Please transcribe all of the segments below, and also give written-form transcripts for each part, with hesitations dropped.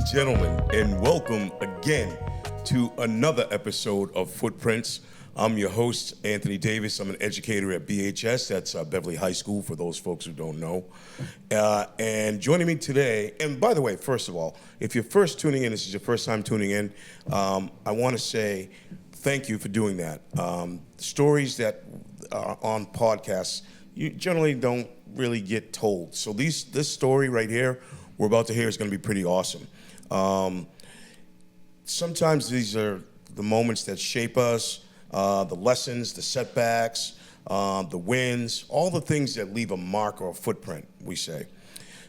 and gentlemen, and welcome again to another episode of Footprints. I'm your host, Anthony Davis. I'm an educator at BHS, that's Beverly High School, for those folks who don't know. And joining me today, and by the way, first of all, if you're first tuning in, this is your first time tuning in, I want to say thank you for doing that. Stories that are on podcasts, you generally don't really get told. So this story right here, we're about to hear, is going to be pretty awesome. Sometimes these are the moments that shape us, the lessons, the setbacks, the wins, all the things that leave a mark or a footprint, we say.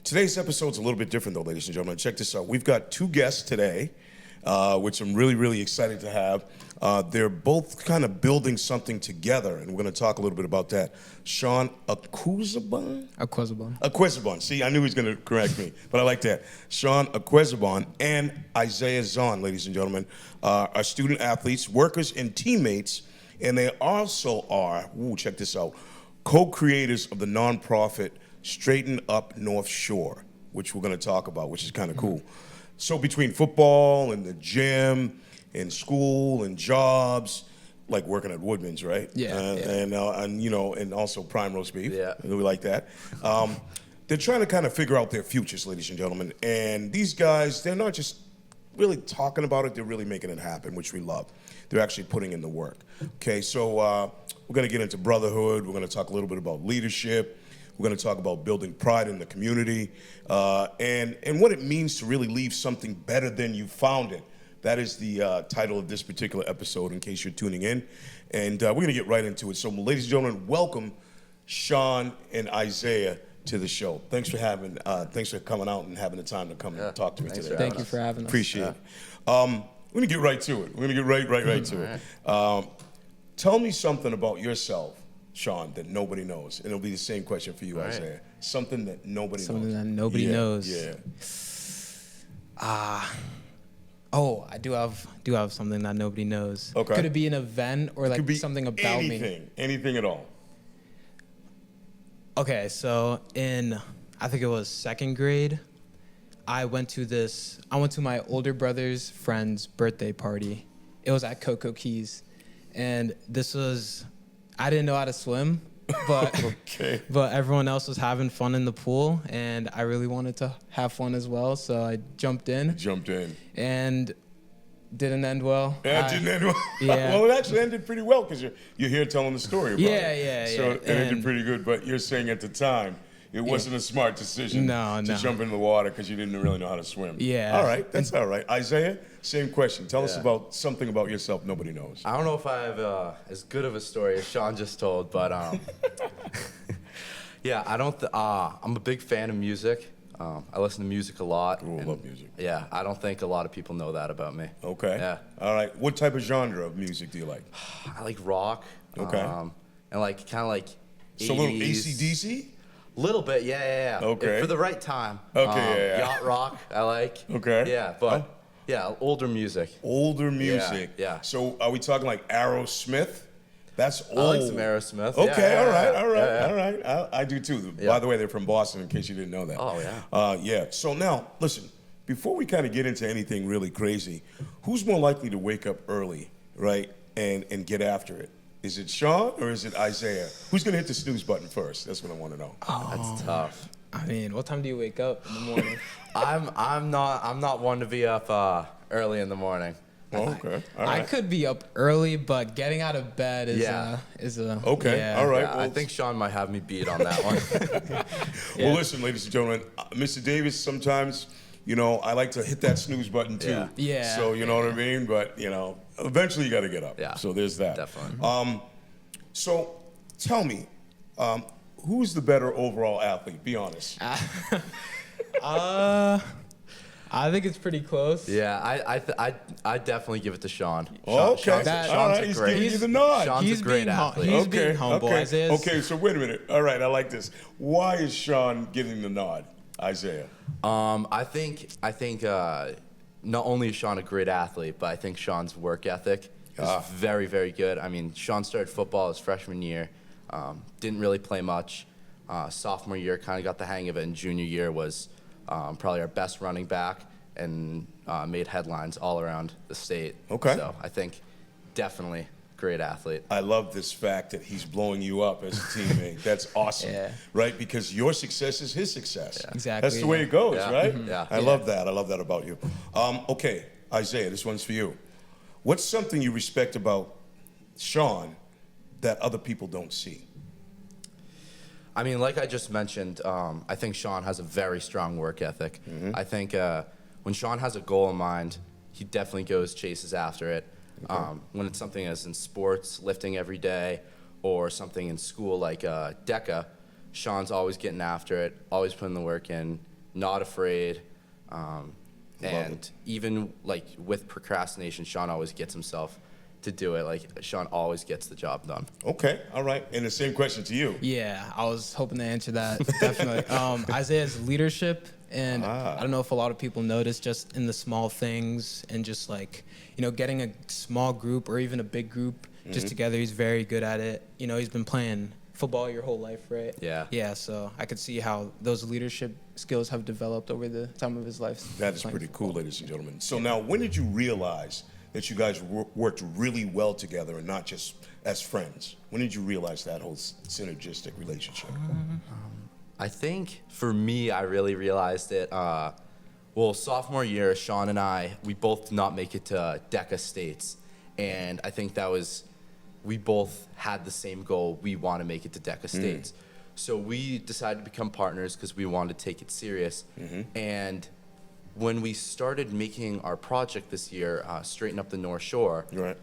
Today's episode's a little bit different, though, ladies and gentlemen. Check this out. We've got two guests today, which I'm really, really excited to have. They're both kind of building something together, and we're going to talk a little bit about that. Sean Okhuozagbon? Okhuozagbon. See, I knew he was going to correct me, but I like that. Sean Okhuozagbon and Isaiah Zohn, ladies and gentlemen, are student athletes, workers, and teammates, and they also are, check this out, co-creators of the nonprofit Straighten Up North Shore, which we're going to talk about, which is kind of cool. So between football and the gym and school and jobs, like working at Woodman's, right? Yeah. And you know, and also prime roast beef. Yeah. We like that. They're trying to kind of figure out their futures, ladies and gentlemen. And these guys, they're not just really talking about it, they're really making it happen, which we love. They're actually putting in the work. Okay, so we're going to get into brotherhood. We're going to talk a little bit about leadership. We're going to talk about building pride in the community and what it means to really leave something better than you found it. That is the title of this particular episode, in case you're tuning in. And we're going to get right into it. So, ladies and gentlemen, welcome Sean and Isaiah to the show. Thanks for coming out and having the time to come and talk to me today. Thank you for having us. Appreciate it. We're going to get right to it. We're going to get right to it. Tell me something about yourself, Sean, that nobody knows. And it'll be the same question for you, Isaiah. Something that nobody knows. Something that nobody knows. Yeah. Oh, I do have something that nobody knows. Okay. Could it be an event or like something about me? Anything at all. Okay, so I think it was second grade, I went to my older brother's friend's birthday party. It was at Cocoa Keys. And I didn't know how to swim, but okay. But everyone else was having fun in the pool, and I really wanted to have fun as well, so I jumped in. And didn't end well. Yeah, it didn't end well. Yeah. Well, it actually ended pretty well because you're here telling the story about it. Yeah. So it ended pretty good, but you're saying at the time it wasn't a smart decision to jump into the water because you didn't really know how to swim. Yeah. All right, that's all right. Isaiah, same question. Tell us about something about yourself nobody knows. I don't know if I have as good of a story as Sean just told, but yeah, I'm a big fan of music. I listen to music a lot. Ooh, I love music. Yeah, I don't think a lot of people know that about me. Okay. Yeah. All right. What type of genre of music do you like? I like rock. Okay. And like kind of like 80s. So a little AC/DC? Little bit, yeah. Okay. For the right time. Okay, Yacht rock, I like. Okay. Yeah, but older music. Older music. Yeah. So are we talking like Aerosmith? That's old. I like some Aerosmith. Okay, yeah, all right. I do too. Yeah. By the way, they're from Boston, in case you didn't know that. Oh, yeah. Yeah. So now, listen, before we kind of get into anything really crazy, who's more likely to wake up early, right, and get after it? Is it Sean or is it Isaiah? Who's going to hit the snooze button first? That's what I want to know. Oh, that's tough. I mean, what time do you wake up in the morning? I'm not one to be up early in the morning. Oh, okay. All right. I could be up early, but getting out of bed is okay. Yeah. All right. Yeah, well, I think Sean might have me beat on that one. Well, listen, ladies and gentlemen, Mr. Davis, sometimes, I like to hit that snooze button too. Yeah. So, you know what I mean? But, eventually you got to get up. Yeah. So there's that. Definitely. So tell me, who's the better overall athlete? Be honest. I think it's pretty close. Yeah, I definitely give it to Sean. Oh, okay. Sean's he's giving you the nod. Sean's a great athlete. He's being humble. Okay, so wait a minute. All right, I like this. Why is Sean getting the nod, Isaiah? I think not only is Sean a great athlete, but I think Sean's work ethic is very, very good. I mean, Sean started football his freshman year, didn't really play much. Sophomore year, kind of got the hang of it, and junior year was probably our best running back. and made headlines all around the state. Okay. So I think definitely great athlete. I love this fact that he's blowing you up as a teammate. That's awesome, Yeah. right? Because your success is his success. Exactly, That's the way yeah. it goes, Yeah. right? Yeah. I love that. I love that about you. Okay, Isaiah, this one's for you. What's something you respect about Sean that other people don't see? I mean, like I just mentioned, I think Sean has a very strong work ethic. I think when Sean has a goal in mind, he definitely chases after it. When it's something as in sports, lifting every day, or something in school like DECA, Sean's always getting after it, always putting the work in, not afraid. And even like with procrastination, Sean always gets himself to do it. Like Sean always gets the job done. Okay, all right. And the same question to you. Yeah, I was hoping to answer that, definitely. Isaiah's leadership, and I don't know if a lot of people notice just in the small things and just like, getting a small group or even a big group just together, he's very good at it. He's been playing football your whole life, right? Yeah. Yeah, so I could see how those leadership skills have developed over the time of his life. That is pretty cool, ladies and gentlemen. So now, when did you realize that you guys worked really well together and not just as friends? When did you realize that whole synergistic relationship? I think for me, I really realized it. Sophomore year, Sean and I, we both did not make it to DECA states. And I think we both had the same goal. We want to make it to DECA states. So we decided to become partners because we wanted to take it serious. And when we started making our project this year, Straighten Up the North Shore, Right.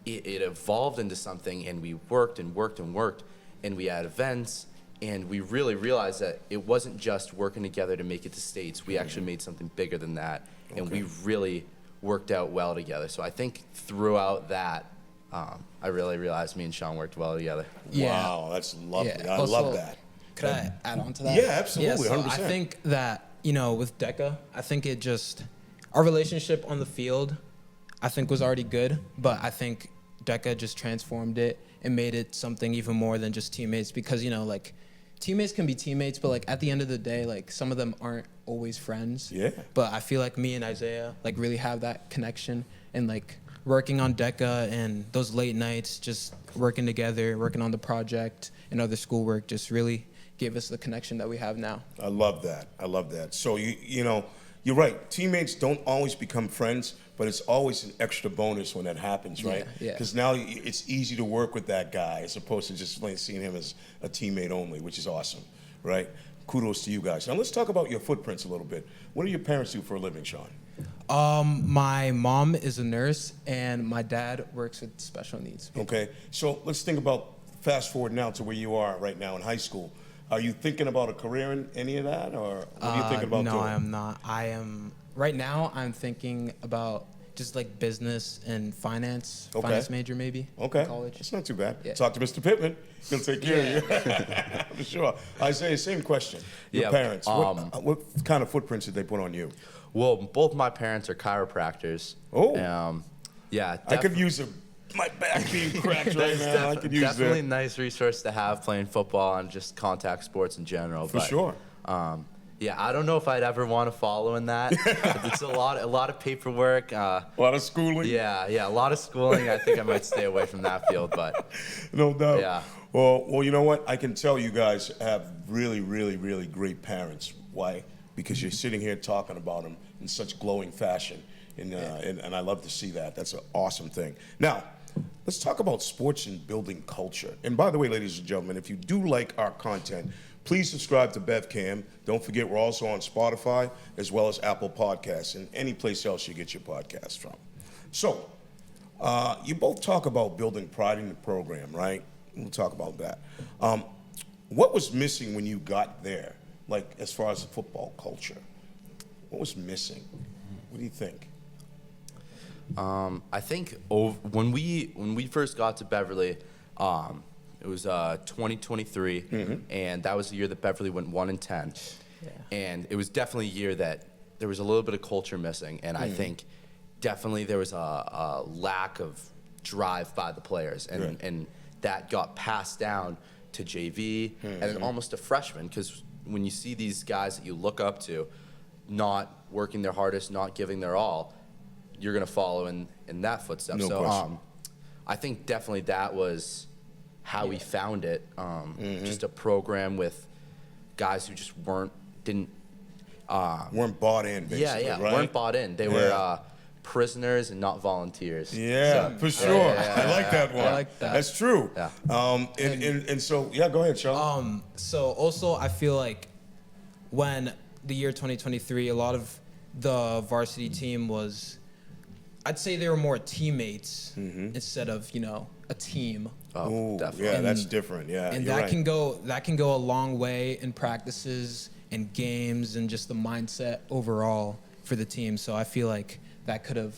it evolved into something, and we worked and worked and worked, and we had events, and we really realized that it wasn't just working together to make it to states. We actually made something bigger than that, and we really worked out well together. So I think throughout that, I really realized me and Sean worked well together. Yeah. Wow, that's lovely. Yeah. I Also, love that. Could I add on to that? Yeah, absolutely, so 100%. I think that, with DECA, I think our relationship on the field, I think was already good, but I think DECA just transformed it and made it something even more than just teammates because, teammates can be teammates, but at the end of the day, some of them aren't always friends. Yeah. But I feel like me and Isaiah, really have that connection and, working on DECA and those late nights, just working together, working on the project and other schoolwork just really gave us the connection that we have now. I love that. I love that. So, you're right. Teammates don't always become friends, but it's always an extra bonus when that happens, right? Yeah. Because now it's easy to work with that guy as opposed to just seeing him as a teammate only, which is awesome, right? Kudos to you guys. Now, let's talk about your footprints a little bit. What do your parents do for a living, Sean? My mom is a nurse, and my dad works with special needs people. Okay, so let's think about fast forward now to where you are right now in high school. Are you thinking about a career in any of that, or what are you thinking about no, doing? I am not. Right now, I'm thinking about just business and finance, Okay. finance major maybe. Okay, in college. it's not too bad. Yeah. Talk to Mr. Pittman. He'll take care of you. For sure. Isaiah, same question. Your Yeah, parents, what kind of footprints did they put on you? Well, both my parents are chiropractors. Oh. Yeah. I could use my back being cracked right now. I could use definitely that. a nice resource to have playing football and just contact sports in general. For sure. Yeah, I don't know if I'd ever want to follow in that. It's a lot of paperwork. A lot of schooling. Yeah, a lot of schooling. I think I might stay away from that field, but No doubt. Yeah. Well, you know what? I can tell you guys have really, really, really great parents. Why? Because you're sitting here talking about them in such glowing fashion, and I love to see that. That's an awesome thing. Now, let's talk about sports and building culture. And by the way, ladies and gentlemen, if you do like our content, please subscribe to BevCam. Don't forget, we're also on Spotify as well as Apple Podcasts and any place else you get your podcasts from. So, you both talk about building pride in the program, right? We'll talk about that. What was missing when you got there, as far as the football culture? What was missing? What do you think? I think when we first got to Beverly, it was 2023, and that was the year that Beverly went 1-10. Yeah. And it was definitely a year that there was a little bit of culture missing, and I think definitely there was a lack of drive by the players, and that got passed down to JV and then almost to freshmen, because when you see these guys that you look up to, not working their hardest, not giving their all, you're going to follow in that footstep. No So question. I think definitely that was how we found it. Just a program with guys who just didn't Weren't bought in, basically, right? weren't bought in. They were prisoners and not volunteers. Yeah, for sure. I like that one. I like that. That's true. Yeah. And so, yeah, go ahead, Sean. So also, I feel like when the year 2023, a lot of the varsity team was, I'd say they were more teammates instead of, a team. Oh, Ooh, definitely. yeah, that's different. Yeah, And you're that right. can go a long way in practices and games and just the mindset overall for the team. So I feel like that could have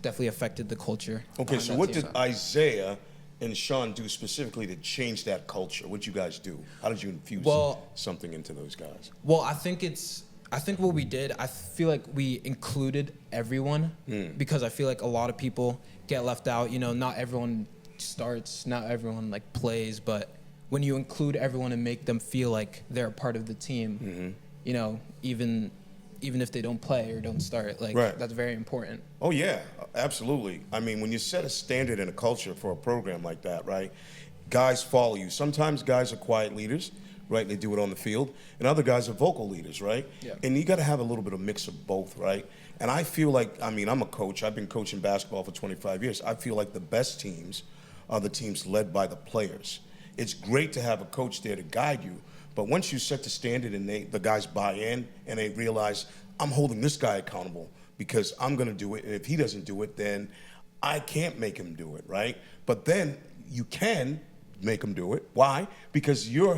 definitely affected the culture. Okay, on so that what team. did Isaiah and Sean do specifically to change that culture? What'd you guys do? How did you infuse something into those guys? Well, I think what we did, I feel like we included everyone because I feel like a lot of people get left out. Not everyone starts, not everyone like plays, but when you include everyone and make them feel like they're a part of the team, even if they don't play or don't start, that's very important. Oh, yeah, absolutely. I mean, when you set a standard and a culture for a program like that, right, guys follow you. Sometimes guys are quiet leaders, right? They do it on the field. And other guys are vocal leaders, right? Yeah. And you got to have a little bit of mix of both, right? And I feel like, I'm a coach. I've been coaching basketball for 25 years. I feel like the best teams are the teams led by the players. It's great to have a coach there to guide you, but once you set the standard and the guys buy in and they realize, I'm holding this guy accountable because I'm going to do it, and if he doesn't do it, then I can't make him do it, right? But then you can make him do it. Why? Because you're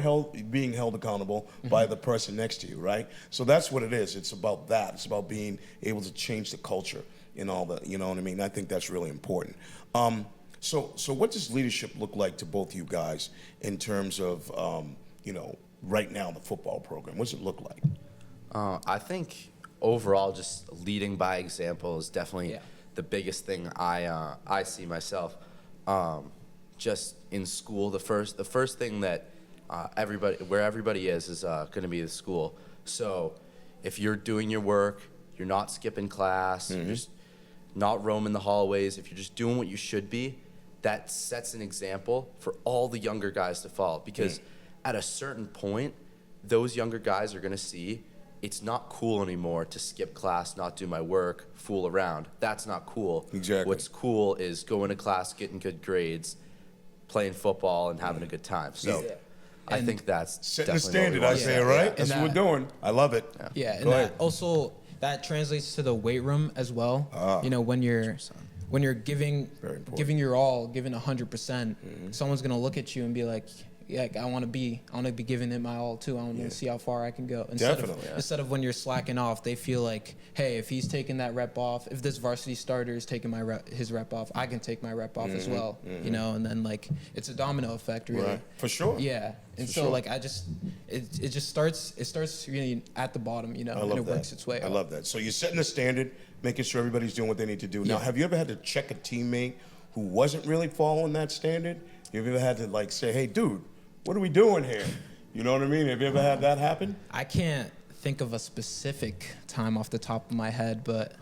being held accountable by the person next to you, right? So that's what it is. It's about that. It's about being able to change the culture and all that, you know what I mean? I think that's really important. So what does leadership look like to both you guys in terms of, right now in the football program? What does it look like? I think overall, just leading by example is definitely the biggest thing I see myself. Just in school, the first thing that everybody is going to be the school. So if you're doing your work, you're not skipping class, you're just not roaming the hallways, if you're just doing what you should be, that sets an example for all the younger guys to follow. Because at a certain point, those younger guys are going to see it's not cool anymore to skip class, not do my work, fool around. That's not cool. Exactly. What's cool is going to class, getting good grades, playing football, and having a good time. So I think that's Setting the definitely standard, what I we say, want. right? And That's what we're doing. I love it. Yeah, and Go ahead. also that translates to the weight room as well. When you're giving Very important. giving your all, giving 100%, someone's gonna look at you and be like, yeah, I want to be giving it my all too. I want to see how far I can go. Instead of when you're slacking off, they feel like, hey, if he's taking that rep off, if this varsity starter is taking his rep off, I can take my rep off as well. And then it's a domino effect, really. Right. For sure. Yeah, and For so sure. it just starts really at the bottom, I and love it that. works its way I up. love that. So you're setting the standard, making sure everybody's doing what they need to do. Now, Yeah. have you ever had to check a teammate who wasn't really following that standard? Have you ever had to say, hey, dude, what are we doing here? You know what I mean? Have you ever had that happen? I can't think of a specific time off the top of my head, but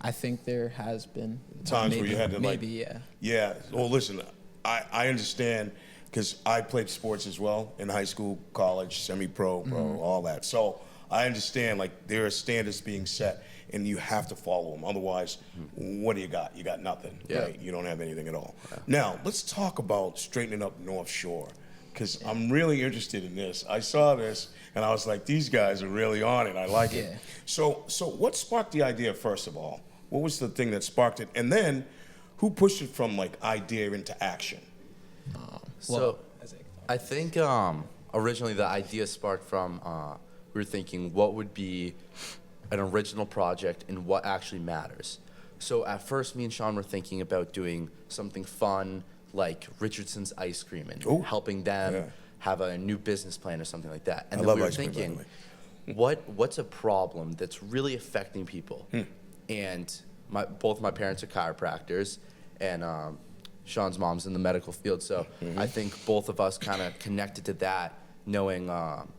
I think there has been Times where you had to yeah. Yeah. Well, listen, I understand because I played sports as well in high school, college, semi-pro, pro, all that. So I understand there are standards being set and you have to follow them. Otherwise, what do you got? You got nothing, right? You don't have anything at all. Yeah. Now, let's talk about straightening up North Shore because I'm really interested in this. I saw this and I was like, these guys are really on it. I like it. So what sparked the idea, first of all? What was the thing that sparked it? And then who pushed it from idea into action? So I think originally the idea sparked from we were thinking what would be an original project and what actually matters. So at first, me and Sean were thinking about doing something fun like Richardson's Ice Cream and helping them have a new business plan or something like that. And then we were thinking, what's a problem that's really affecting people? And both my parents are chiropractors, and Sean's mom's in the medical field. So I think both of us kind of connected to that, knowing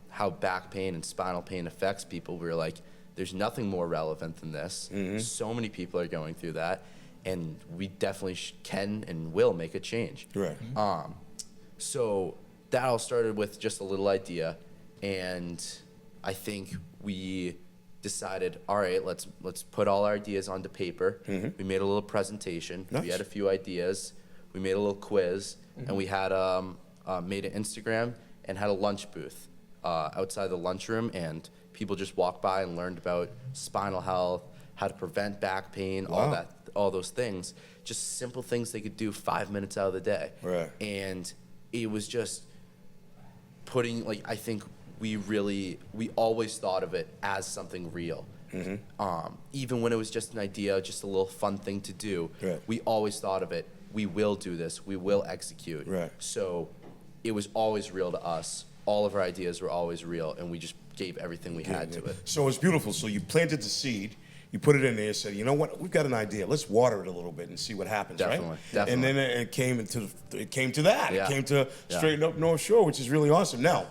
how back pain and spinal pain affects people. We were like, there's nothing more relevant than this. So many people are going through that, and we definitely can and will make a change. Right. So that all started with just a little idea, and I think we decided, all right, let's put all our ideas onto paper. We made a little presentation. Nice. We had a few ideas. We made a little quiz, and we had made an Instagram and had a lunch booth outside the lunchroom, and people just walked by and learned about spinal health, how to prevent back pain, all those things. Just simple things they could do 5 minutes out of the day. Right. And it was just putting, like, I think we always thought of it as something real. Even when it was just an idea, just a little fun thing to do, Right. we always thought of it, we will do this, we will execute. Right. So it was always real to us. All of our ideas were always real, and we just gave everything we had to it. So it's beautiful. So you planted the seed, you put it in there, said, you know what, we've got an idea. Let's water it a little bit and see what happens, Definitely, right? definitely. And then it came to that. Yeah. It came to Yeah. Straighten Up North Shore, which is really awesome. Now,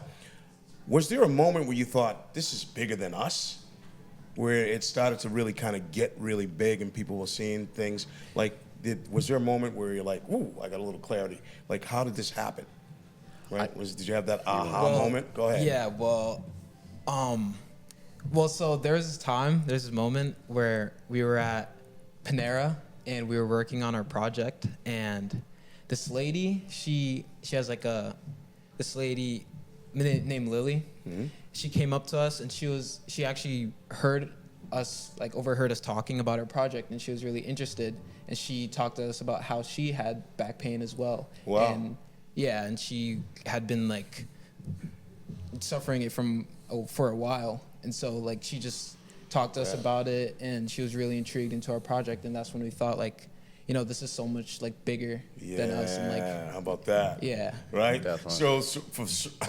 was there a moment where you thought, this is bigger than us? Where it started to really kind of get really big and people were seeing things? Like, was there a moment where you're like, ooh, I got a little clarity. Like, how did this happen? Right? Did you have that aha moment? Go ahead. Yeah, so there's this moment where we were at Panera and we were working on our project, and this lady, she has like this lady named Lily. She came up to us and she actually overheard us talking about our project, and she was really interested, and she talked to us about how she had back pain as well. Wow. And yeah, and she had been like suffering it for a while, and so like she just talked to us about it, and she was really intrigued into our project, and that's when we thought, like, you know, this is so much like bigger than us, and like, how about that? yeah, Right? Definitely. So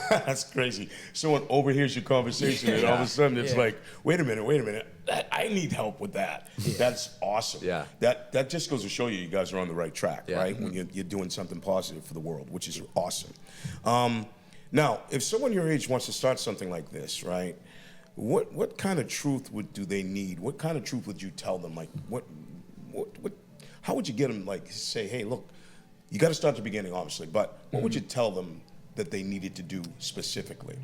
that's crazy. Someone overhears your conversation, and all of a sudden it's like, wait a minute, I need help with that. That's awesome. Yeah. That just goes to show you guys are on the right track, Yeah. right? When you're doing something positive for the world, which is awesome. Now, if someone your age wants to start something like this, right? What kind of truth do they need? What kind of truth would you tell them? Like, how would you get them, like, say, hey, look, you got to start at the beginning, obviously, but what would you tell them that they needed to do specifically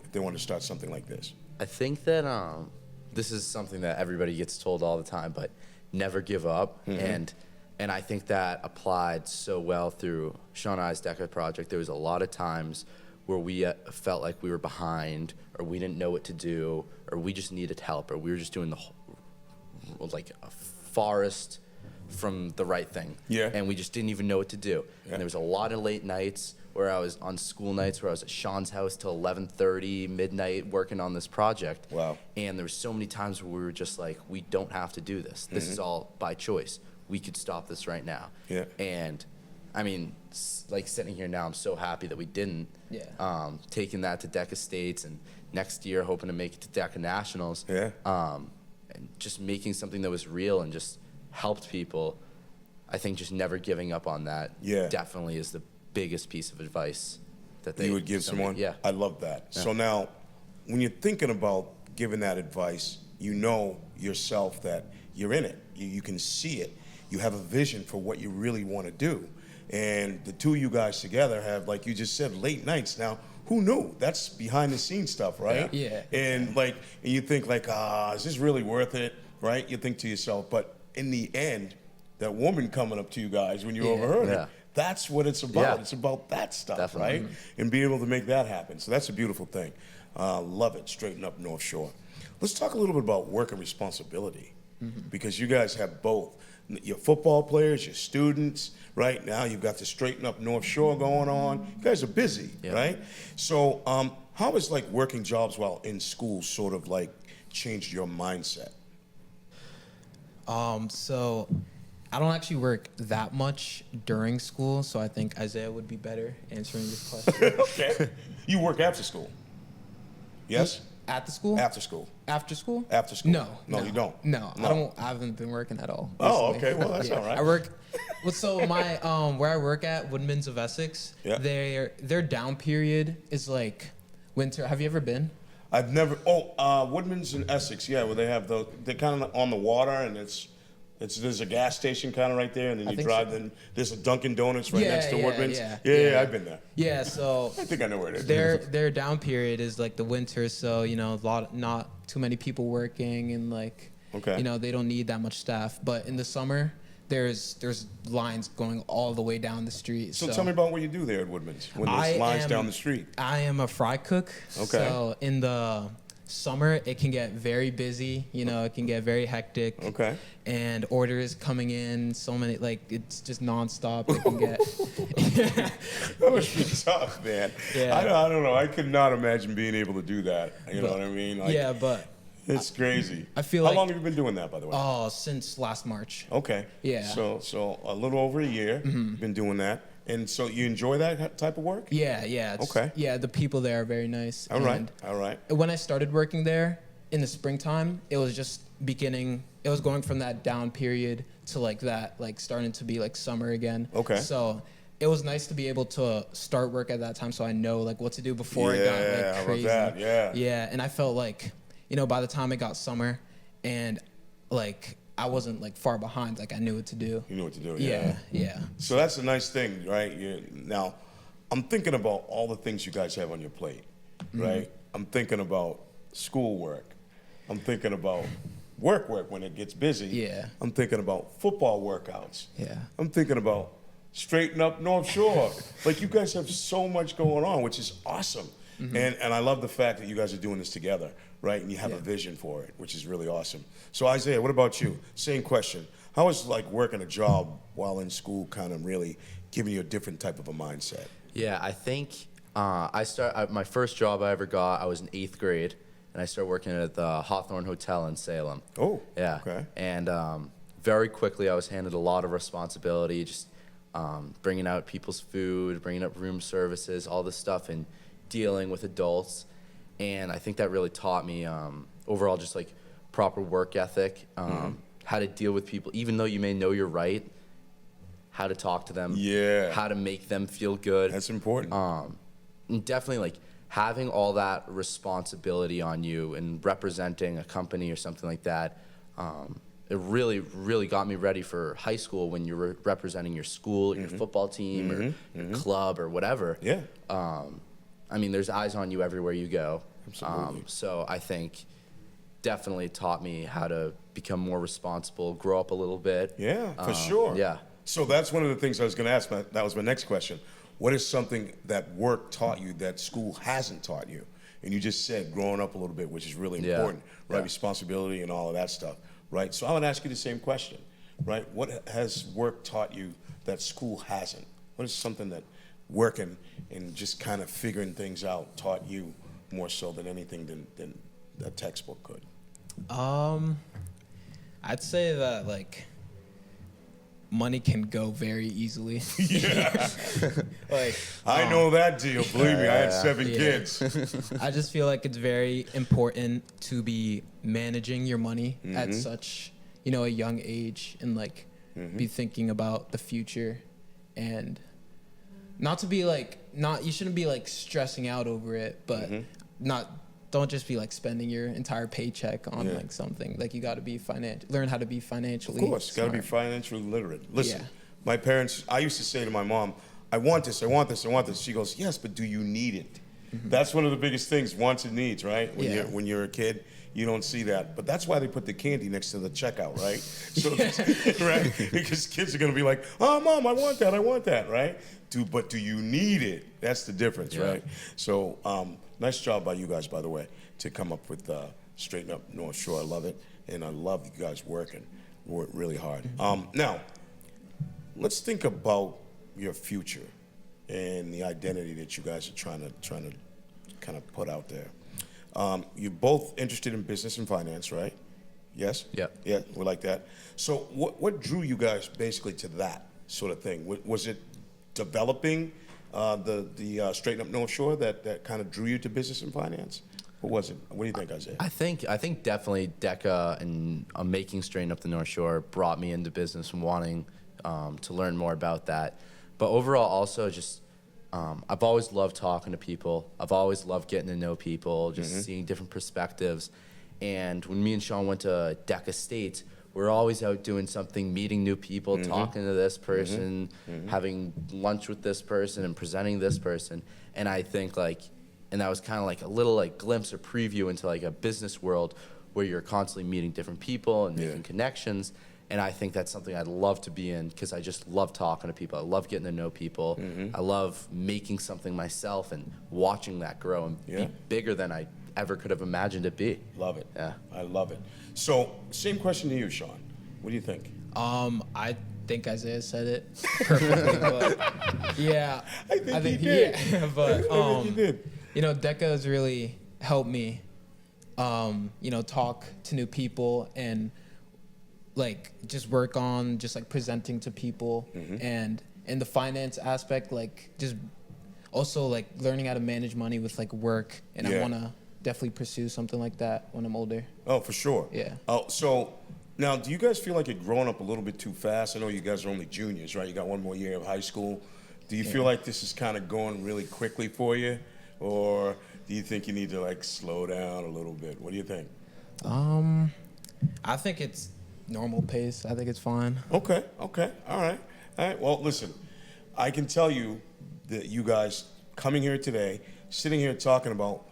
if they want to start something like this? I think that this is something that everybody gets told all the time, but never give up. And I think that applied so well through Sean and I's DECA project. There was a lot of times where we felt like we were behind, or we didn't know what to do, or we just needed help, or we were just doing the whole, like a forest from the right thing. Yeah. And we just didn't even know what to do. Yeah. And there was a lot of late nights where I was on school nights where I was at Sean's house till 11:30, midnight, working on this project. Wow. And there were so many times where we were just like, we don't have to do this. This is all by choice. We could stop this right now. Yeah. And I mean, like sitting here now, I'm so happy that we didn't. Yeah. Taking that to DECA States, and next year hoping to make it to DECA Nationals. Yeah. And just making something that was real and just helped people. I think just never giving up on that definitely is the biggest piece of advice that You would give someone? Yeah. I love that. Yeah. So now, when you're thinking about giving that advice, you know yourself that you're in it. You can see it. You have a vision for what you really want to do. And the two of you guys together have, like you just said, late nights. Now, who knew? That's behind the scenes stuff, right? Yeah. And like, and you think like, is this really worth it, right? You think to yourself, but in the end, that woman coming up to you guys when you overheard Yeah. it, that's what it's about. Yeah. It's about that stuff, Definitely. right? And being able to make that happen. So that's a beautiful thing. Love it. Straighten Up North Shore. Let's talk a little bit about work and responsibility, because you guys have both. Your football players, your students, right? Now you've got the Straighten Up North Shore going on. You guys are busy, right? So how has like working jobs while in school sort of like changed your mindset? So I don't actually work that much during school, so I think Isaiah would be better answering this question. Okay. You work after school? Yes? At the school? After school. After school? After school. No, you don't. No, I haven't been working at all. Oh, recently. okay. Well, that's all right. I work. Well, so my where I work at, Woodman's of Essex. Yeah. Their down period is like winter. Have you ever been? I've never. Woodman's in Essex. Yeah, where they have the. They're kind of on the water, and there's a gas station kind of right there, and then you think drive. so. Then there's a Dunkin' Donuts right Yeah, next to yeah, Woodman's. yeah. Yeah, I've been there. Yeah, so I think I know where it is. their down period is like the winter, so not too many people working, and like Okay. they don't need that much staff. But in the summer, there's lines going all the way down the street. So tell me about what you do there at Woodman's when there's lines down the street. I am a fry cook. Okay. So in the summer, it can get very busy. It can get very hectic. Okay. And orders coming in, so many, like, it's just nonstop. It can get. That must be tough, man. Yeah. I don't know. I could not imagine being able to do that. You know But- what I mean? Like, Yeah, but it's crazy. I feel How like- long have you been doing that, by the way? since last March. Okay. Yeah. So a little over a year. You've been doing that, and so you enjoy that type of work? Yeah. Okay. Yeah, the people there are very nice. All right. And All right. when I started working there in the springtime, it was just beginning. It was going from that down period to like that, like starting to be like summer again. Okay. So it was nice to be able to start work at that time, so I know like what to do before it got Yeah, like how about crazy. that? Yeah. Yeah, and I felt like, by the time it got summer, and like I wasn't like far behind. Like I knew what to do. You know what to do. Yeah. So that's a nice thing, right? Now, I'm thinking about all the things you guys have on your plate, right? I'm thinking about schoolwork. I'm thinking about work when it gets busy. Yeah. I'm thinking about football workouts. Yeah. I'm thinking about straighten up North Shore. Like you guys have so much going on, which is awesome. And I love the fact that you guys are doing this together, right? And you have a vision for it, which is really awesome. So Isaiah, what about you? Same question. How is like working a job while in school kind of really giving you a different type of a mindset? Yeah, I think my first job I ever got, I was in 8th grade, and I started working at the Hawthorne Hotel in Salem. Oh, Yeah. okay. And very quickly, I was handed a lot of responsibility, just bringing out people's food, bringing up room services, all this stuff, and dealing with adults. And I think that really taught me overall just like proper work ethic, how to deal with people, even though you may know you're right, how to talk to them, how to make them feel good. That's important. And definitely like having all that responsibility on you and representing a company or something like that, it really, really got me ready for high school when you're representing your school, your football team, or your club or whatever. Yeah. I mean, there's eyes on you everywhere you go. Absolutely. So I think definitely taught me how to become more responsible, grow up a little bit. Yeah, for sure. Yeah. So that's one of the things I was going to ask. That was my next question. What is something that work taught you that school hasn't taught you? And you just said growing up a little bit, which is really important, right? Yeah. Responsibility and all of that stuff, right? So I want to ask you the same question, right? What has work taught you that school hasn't? What is something that working and just kind of figuring things out taught you more so than anything than a textbook could? I'd say that like money can go very easily. Yeah. Like I know that deal. Believe me, I had 7 Yeah. kids. I just feel like it's very important to be managing your money at such, a young age, and like be thinking about the future, and not to be like you shouldn't be like stressing out over it, but don't just be like spending your entire paycheck on like something. Like you got to be learn how to be financially. Of course, got to be smart. financially literate. Listen, Yeah. my parents, I used to say to my mom, I want this, I want this, I want this. She goes, yes, but do you need it? That's one of the biggest things, wants and needs, right? When you're a kid, you don't see that. But that's why they put the candy next to the checkout, right? So, right? Because kids are going to be like, oh, Mom, I want that, right? But do you need it? That's the difference, right? So nice job by you guys, by the way, to come up with Straighten Up North Shore. I love it. And I love you guys working really hard. Now, let's think about your future and the identity that you guys are trying to kind of put out there. You're both interested in business and finance, right? Yes? Yeah. Yeah, we like that. So what drew you guys basically to that sort of thing? Was it developing the Straighten Up North Shore that kind of drew you to business and finance? What was it? What do you think, Isaiah? I think definitely DECA and making Straighten Up the North Shore brought me into business and wanting to learn more about that. But overall, also just I've always loved talking to people. I've always loved getting to know people, just seeing different perspectives. And when me and Sean went to DECA State, we're always out doing something, meeting new people, talking to this person, having lunch with this person, and presenting this person. And I think and that was kind of like a little glimpse or preview into like a business world where you're constantly meeting different people and making connections. And I think that's something I'd love to be in because I just love talking to people. I love getting to know people. I love making something myself and watching that grow and be bigger than I ever could have imagined it be. Love it. Yeah. I love it. So, same question to you, Sean. What do you think? I think Isaiah said it perfectly, but yeah, I think he did. Yeah, but I think he did. DECA has really helped me, talk to new people and just work on just presenting to people and in the finance aspect, just also learning how to manage money with work, and I want to definitely pursue something like that when I'm older. Oh, for sure. Yeah. Oh, so now, do you guys feel like you're growing up a little bit too fast? I know you guys are only juniors, right? You got one more year of high school. Do you feel like this is kind of going really quickly for you, or do you think you need to slow down a little bit? What do you think? I think it's normal pace. I think it's fine. Okay. All right. Well, listen, I can tell you that you guys coming here today, sitting here talking about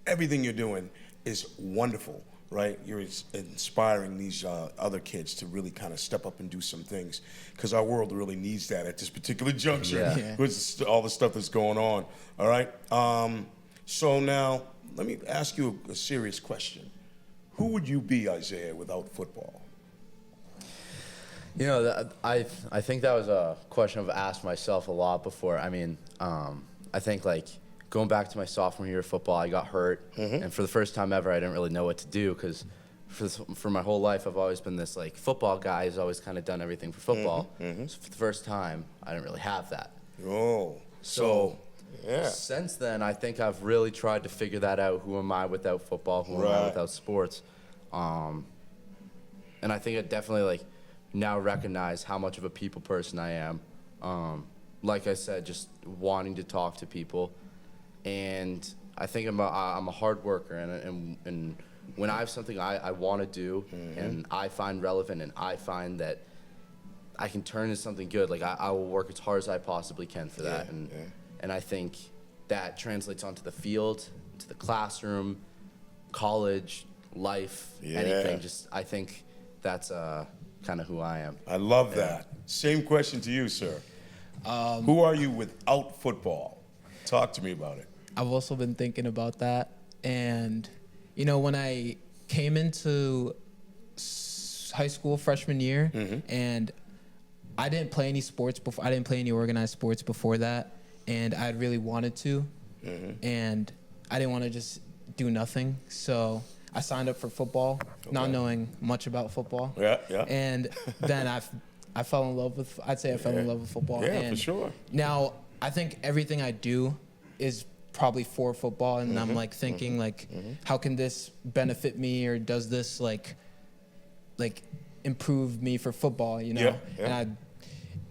everything you're doing is wonderful, right? You're inspiring these other kids to really kind of step up and do some things because our world really needs that at this particular juncture with all the stuff that's going on, all right? So now, let me ask you a serious question. Who would you be, Isaiah, without football? I think that was a question I've asked myself a lot before. I mean, I think going back to my sophomore year of football, I got hurt, and for the first time ever, I didn't really know what to do because for my whole life, I've always been this football guy who's always kind of done everything for football. So for the first time, I didn't really have that. Oh, since then, I think I've really tried to figure that out. Who am I without football? Who am I without sports? And I think I definitely now recognize how much of a people person I am. Like I said, just wanting to talk to people. And I think I'm a hard worker, and when I have something I want to do and I find relevant and I find that I can turn into something good, I will work as hard as I possibly can for that. And I think that translates onto the field, to the classroom, college, life, anything. I think that's kind of who I am. I love that. Same question to you, sir. Who are you without football? Talk to me about it. I've also been thinking about that. And, when I came into high school freshman year, and I didn't play any sports before, I didn't play any organized sports before that. And I really wanted to. And I didn't want to just do nothing. So I signed up for football, not knowing much about football. And then I fell in love with, I'd say I fell in love with football. Yeah, and for sure. Now, I think everything I do is probably for football, and I'm thinking how can this benefit me, or does this improve me for football,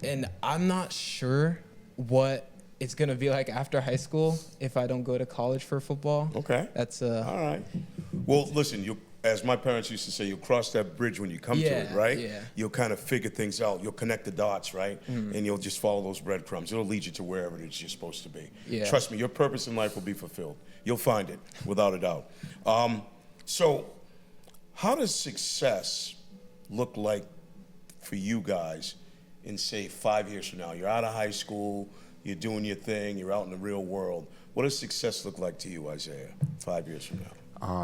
And I'm not sure what it's gonna be like after high school if I don't go to college for football. Okay. That's all right. Well, listen, as my parents used to say, you'll cross that bridge when you come to it, right? Yeah. You'll kind of figure things out. You'll connect the dots, right? And you'll just follow those breadcrumbs. It'll lead you to wherever it is you're supposed to be. Yeah. Trust me, your purpose in life will be fulfilled. You'll find it, without a doubt. So how does success look like for you guys in, say, 5 years from now? You're out of high school, you're doing your thing, you're out in the real world. What does success look like to you, Isaiah, 5 years from now?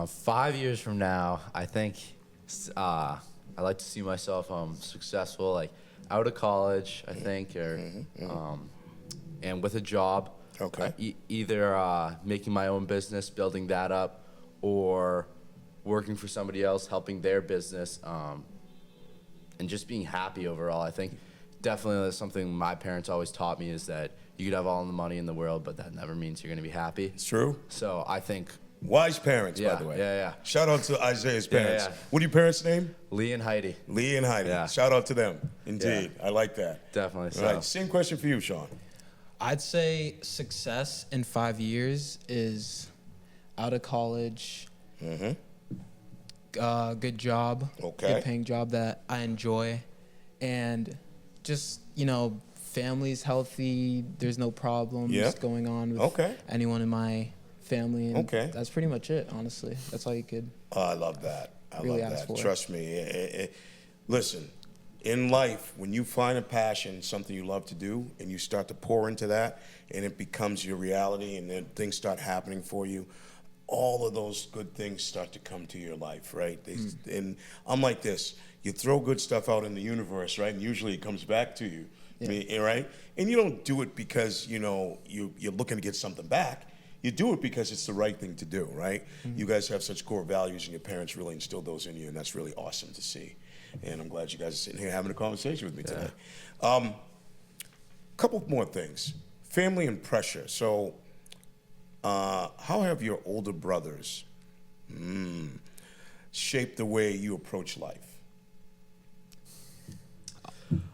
5 years from now, I think I like to see myself successful, out of college, I think, or and with a job. Okay. Either making my own business, building that up, or working for somebody else, helping their business, and just being happy overall. I think definitely that's something my parents always taught me, is that you could have all the money in the world, but that never means you're going to be happy. It's true. So I think... Wise parents, by the way. Yeah. Shout out to Isaiah's parents. Yeah. What are your parents' name? Lee and Heidi. Lee and Heidi. Yeah. Shout out to them. Indeed. I like that. Definitely so. All right. Same question for you, Sean. I'd say success in 5 years is out of college, good job, Okay. good paying job that I enjoy, and just, family's healthy. There's no problems Yeah. going on with Okay. anyone in my family. And Okay. that's pretty much it, honestly. That's all you could. Oh, I love that. I Really love ask that. for. Trust me. Listen, in life, when you find a passion, something you love to do, and you start to pour into that, and it becomes your reality, and then things start happening for you, all of those good things start to come to your life, right? And I'm like this. You throw good stuff out in the universe, right? And usually it comes back to you, right? And you don't do it because, you're looking to get something back. You do it because it's the right thing to do, right? You guys have such core values, and your parents really instilled those in you, and that's really awesome to see. And I'm glad you guys are sitting here having a conversation with me today. Couple more things. Family and pressure. So, how have your older brothers shaped the way you approach life?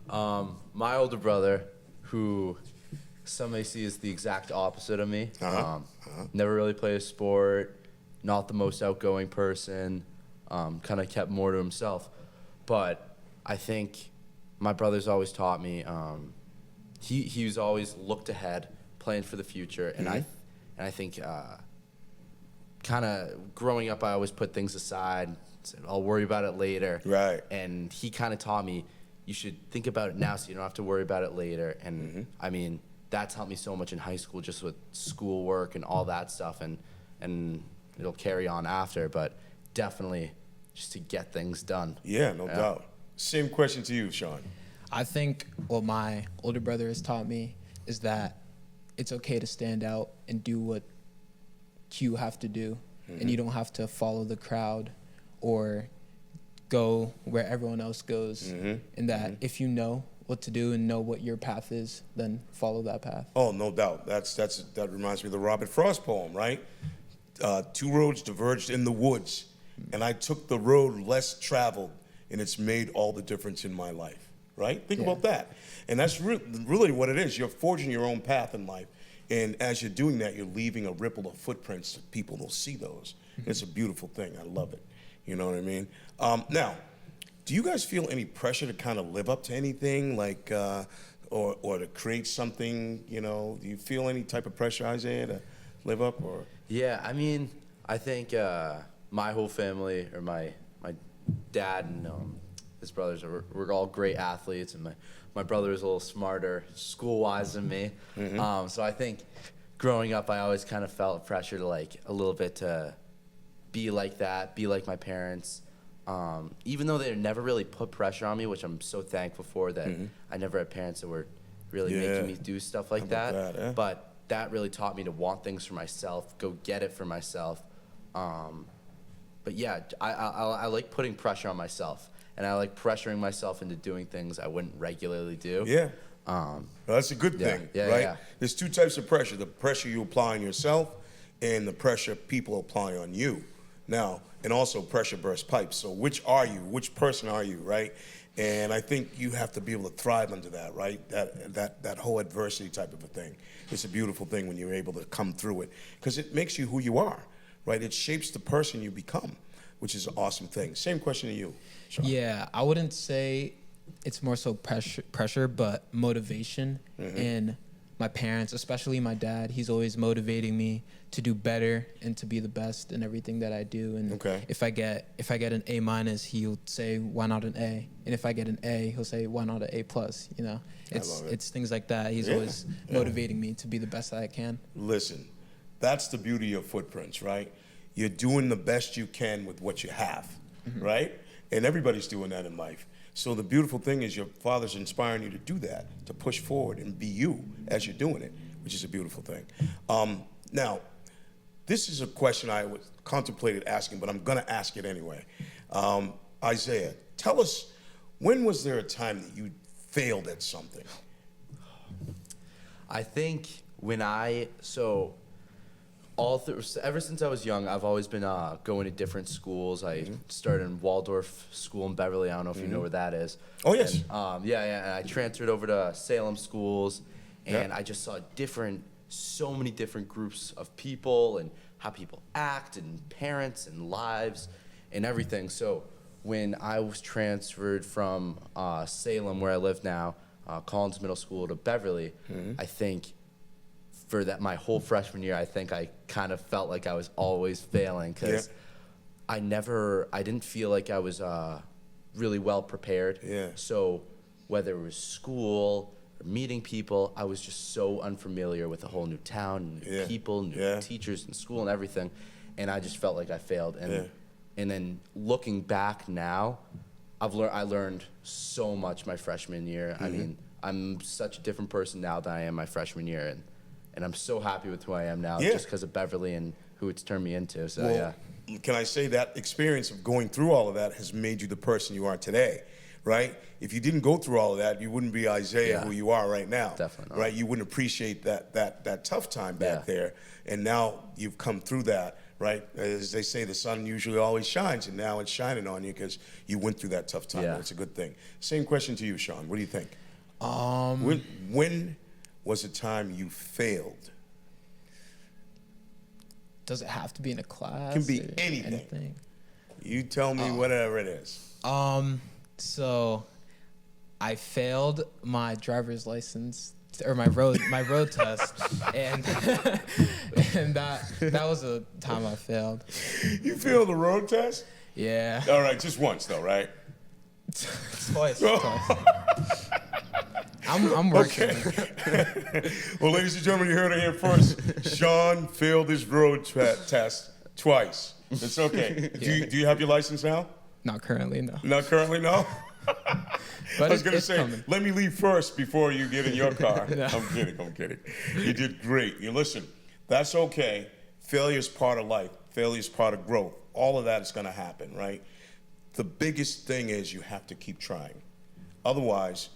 My older brother, who some may see as the exact opposite of me, never really played a sport, not the most outgoing person, kind of kept more to himself. But I think my brother's always taught me, he was always looked ahead, planned for the future, and I think kind of growing up, I always put things aside, said, I'll worry about it later. Right. And he kind of taught me, you should think about it now so you don't have to worry about it later. And I mean, that's helped me so much in high school, just with schoolwork and all that stuff, and it'll carry on after, but definitely just to get things done. Yeah, no doubt. Same question to you, Sean. I think what my older brother has taught me is that it's okay to stand out and do what you have to do, and you don't have to follow the crowd or go where everyone else goes. And that if you know what to do and know what your path is, then follow that path. Oh, no doubt. That reminds me of the Robert Frost poem, right? Two roads diverged in the woods, and I took the road less traveled, and it's made all the difference in my life, right? Think about that. And that's really what it is. You're forging your own path in life, and as you're doing that, you're leaving a ripple of footprints that people will see those. It's a beautiful thing. I love it. You know what I mean? Now, do you guys feel any pressure to kind of live up to anything, like, or to create something? Do you feel any type of pressure, Isaiah, to live up, or? Yeah, I mean, I think my whole family, or my dad and his brothers, we're all great athletes, and my brother is a little smarter school-wise than me. So I think growing up, I always kind of felt pressure to, like, a little bit to be like that, be like my parents. Even though they never really put pressure on me, which I'm so thankful for, that I never had parents that were really making me do stuff like that. But that really taught me to want things for myself, go get it for myself. But yeah, I like putting pressure on myself, and I like pressuring myself into doing things I wouldn't regularly do. Yeah. Well, that's a good thing, right? Yeah. There's two types of pressure: the pressure you apply on yourself, and the pressure people apply on you. Now, and also pressure bursts pipes. So which are you? Which person are you, right? And I think you have to be able to thrive under that, right? That whole adversity type of a thing. It's a beautiful thing when you're able to come through it, because it makes you who you are, right? It shapes the person you become, which is an awesome thing. Same question to you, Sean. Yeah, I wouldn't say it's more so pressure, but motivation. And my parents, especially my dad, he's always motivating me to do better and to be the best in everything that I do. And if I get an A-, he'll say, why not an A? And if I get an A, he'll say, why not an A+? It's things like that. He's always motivating me to be the best that I can. Listen, that's the beauty of footprints, right? You're doing the best you can with what you have, right? And everybody's doing that in life. So the beautiful thing is your father's inspiring you to do that, to push forward and be you as you're doing it, which is a beautiful thing. Now, this is a question I contemplated asking, but I'm going to ask it anyway. Isaiah, tell us, when was there a time that you failed at something? I think when ever since I was young, I've always been going to different schools. I started in Waldorf School in Beverly. I don't know if you know where that is. Oh, yes. And I transferred over to Salem schools, And I just saw so many different groups of people and how people act and parents and lives and everything. So when I was transferred from Salem, where I live now, Collins Middle School, to Beverly, I think for my whole freshman year, I think I kind of felt like I was always failing because I didn't feel like I was really well prepared. Yeah. So whether it was school or meeting people, I was just so unfamiliar with a whole new town, new people, new teachers and school and everything. And I just felt like I failed. And then looking back now, I learned so much my freshman year. I mean, I'm such a different person now than I am my freshman year. And I'm so happy with who I am now just because of Beverly and who it's turned me into. So, can I say that experience of going through all of that has made you the person you are today, right? If you didn't go through all of that, you wouldn't be Isaiah who you are right now. Definitely not. Right? You wouldn't appreciate that tough time back there. And now you've come through that, right? As they say, the sun usually always shines, and now it's shining on you because you went through that tough time. And it's a good thing. Same question to you, Sean. What do you think? When was a time you failed? Does it have to be in a class? Can be anything. You tell me whatever it is. So I failed my driver's license or my road test, and and that was a time I failed. You failed the road test? Yeah. All right, just once though, right? Twice. I'm working. Okay. Well, ladies and gentlemen, you heard it here first. Sean failed his road test twice. It's okay. Do you have your license now? Not currently, no. Not currently, no? But I was going to say, coming. let me leave first before you get in your car. No. I'm kidding. You did great. You listen, that's okay. Failure's part of life. Failure's part of growth. All of that is going to happen, right? The biggest thing is you have to keep trying. Otherwise,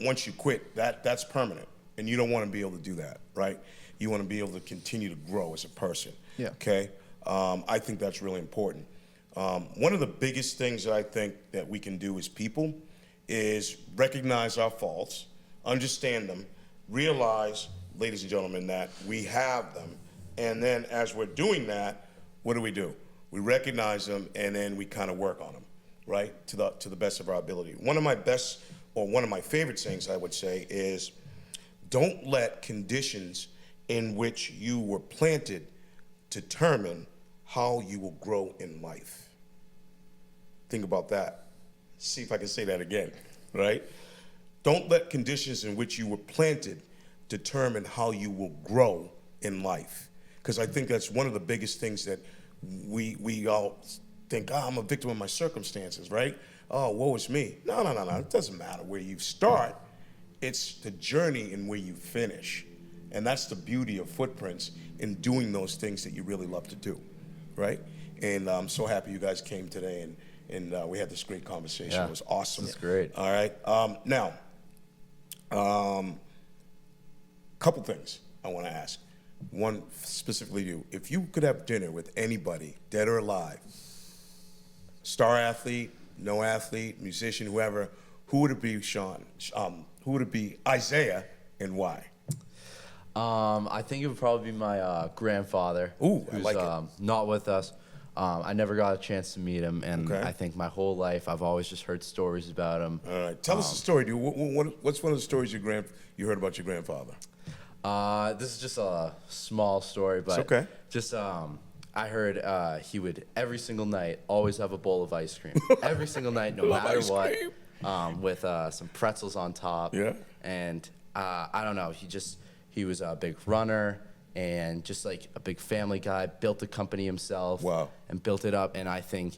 once you quit, that's permanent. And you don't want to be able to do that, right? You want to be able to continue to grow as a person. Yeah. Okay? I think that's really important. One of the biggest things that I think that we can do as people is recognize our faults, understand them, realize, ladies and gentlemen, that we have them, and then as we're doing that, what do? We recognize them, and then we kind of work on them, right, to the best of our ability. One of my favorite things I would say is, don't let conditions in which you were planted determine how you will grow in life. Think about that. See if I can say that again, right? Don't let conditions in which you were planted determine how you will grow in life. Because I think that's one of the biggest things that we all think, I'm a victim of my circumstances, right? Oh, woe is me. No. It doesn't matter where you start. It's the journey and where you finish. And that's the beauty of Footprints in doing those things that you really love to do, right? And I'm so happy you guys came today and we had this great conversation. Yeah, it was awesome. it's great. All right. Now, couple things I want to ask. One specifically you. If you could have dinner with anybody, dead or alive, star athlete, no athlete, musician, whoever, who would it be, Sean? Who would it be, Isaiah, and why? I think it would probably be my grandfather. Ooh, I who's like it. Not with us. I never got a chance to meet him, and Okay. I think my whole life I've always just heard stories about him. All right. Tell us a story, dude. What's one of the stories you heard about your grandfather? This is just a small story, but It's okay. just I heard he would every single night always have a bowl of ice cream. Every single night, no Love matter ice what, cream. with some pretzels on top. Yeah. And I don't know, he was a big runner and just like a big family guy, built a company himself. Wow. And built it up, and I think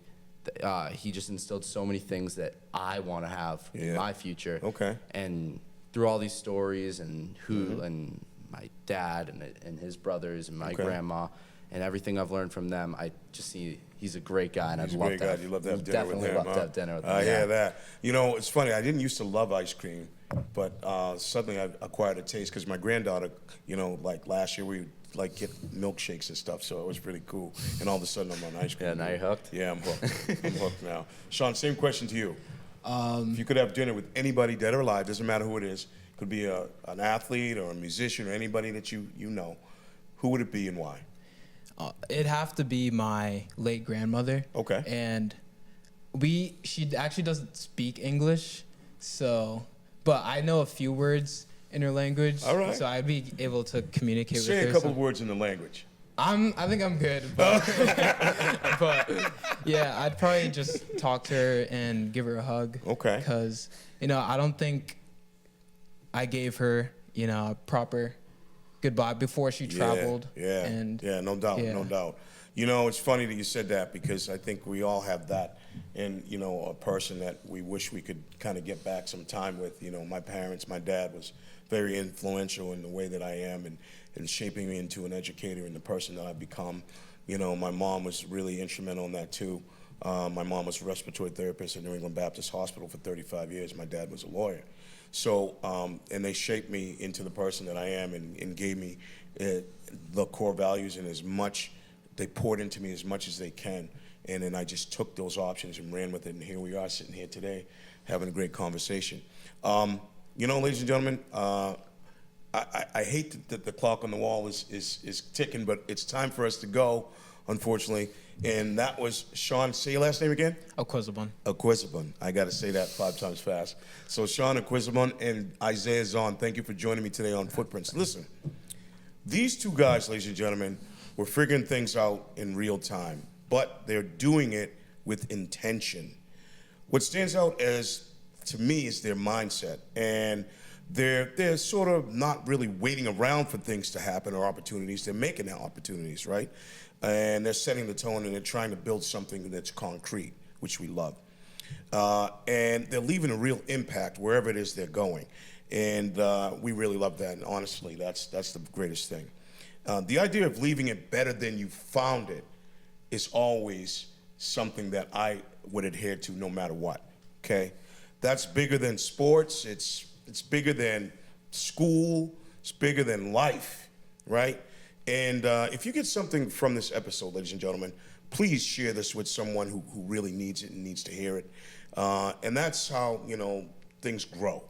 he just instilled so many things that I want to have in my future. Okay. And through all these stories and and my dad and his brothers and my grandma and everything I've learned from them, I just see he's a great guy, and He's I'd a love great to guy. have, You love to have dinner with him, definitely love huh? to have dinner with him. I yeah. hear that. You know, it's funny. I didn't used to love ice cream, but suddenly I acquired a taste because my granddaughter, like last year we would like get milkshakes and stuff, so it was pretty cool. And all of a sudden I'm on ice cream. Yeah, now you're hooked? Yeah, I'm hooked. I'm hooked now. Sean, same question to you. If you could have dinner with anybody, dead or alive, doesn't matter who it is, Could be an athlete or a musician or anybody that you know. Who would it be and why? It'd have to be my late grandmother. Okay. And she actually doesn't speak English, but I know a few words in her language. All right. So I'd be able to communicate with her. Say a couple of words in the language. I think I'm good, but, but yeah, I'd probably just talk to her and give her a hug. Okay. Because, I don't think I gave her, a proper goodbye before she traveled. Yeah, no doubt, yeah. no doubt. It's funny that you said that because I think we all have that in, a person that we wish we could kind of get back some time with. My parents, my dad was very influential in the way that I am and shaping me into an educator and the person that I've become. My mom was really instrumental in that too. My mom was a respiratory therapist at New England Baptist Hospital for 35 years. My dad was a lawyer. So, and they shaped me into the person that I am and gave me the core values and they poured into me as much as they can. And then I just took those options and ran with it. And here we are sitting here today having a great conversation. Ladies and gentlemen, I hate that the clock on the wall is ticking, but it's time for us to go, unfortunately. And that was Sean. Say your last name again? Okhuozagbon. Okhuozagbon. I got to say that 5 times fast. So Sean Okhuozagbon and Isaiah Zohn, thank you for joining me today on Footprints. Listen, these two guys, ladies and gentlemen, were figuring things out in real time, but they're doing it with intention. What stands out to me is their mindset, and they're sort of not really waiting around for things to happen or opportunities. They're making opportunities, right? And they're setting the tone, and they're trying to build something that's concrete, which we love. And they're leaving a real impact wherever it is they're going. And we really love that, and honestly, that's the greatest thing. The idea of leaving it better than you found it is always something that I would adhere to no matter what, okay? That's bigger than sports, it's bigger than school, it's bigger than life, right? And if you get something from this episode, ladies and gentlemen, please share this with someone who really needs it and needs to hear it. And that's how, things grow,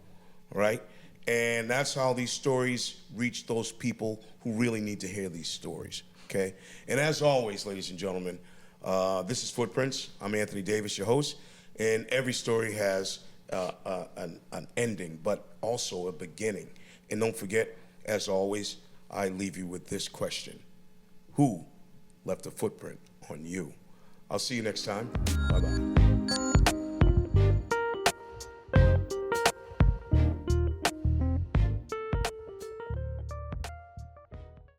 right? And that's how these stories reach those people who really need to hear these stories, okay? And as always, ladies and gentlemen, this is Footprints. I'm Anthony Davis, your host, and every story has an ending, but also a beginning. And don't forget, as always, I leave you with this question. Who left a footprint on you? I'll see you next time. Bye-bye.